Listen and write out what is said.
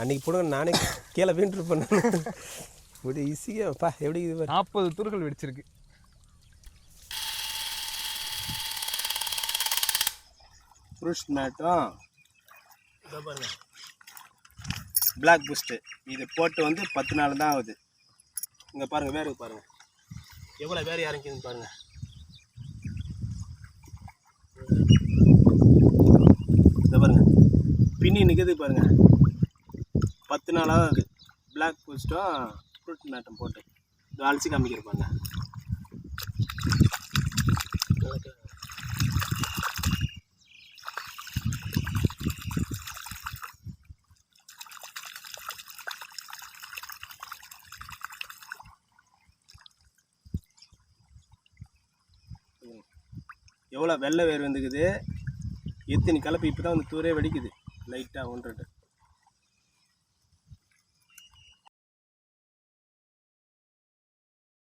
அன்றைக்கி போடுங்க நானே கீழே வீண்ட்ருப்பேன். இப்படி ஈஸியாப்பா எப்படி இது 40 தூர்கள் வெடிச்சிருக்கு. ஃப்ரூட்ஸ் மேட்டும் இதை பாருங்கள், பிளாக் பூஸ்ட்டு இது போட்டு வந்து 10 நாள் தான் ஆகுது. இங்கே பாருங்கள், வேறு பாருங்கள் எவ்வளோ வேறு இறங்கிதுன்னு பாருங்கள். இதை பாருங்கள் பின்னி நிற்குது பாருங்கள். 10 நாளாக ஆகுது. பிளாக் பூஸ்ட்டும் ஃப்ரூட் மேட்டும் போட்டு இது அலசி காமிக்கிறப்பாங்க. எவ்வளோ வெள்ளை வேர் வந்துக்குது. எத்தனை கலப்பு இப்போ தான் வந்து தூரே வெடிக்குது லைட்டாக ஒன்றுட்டு.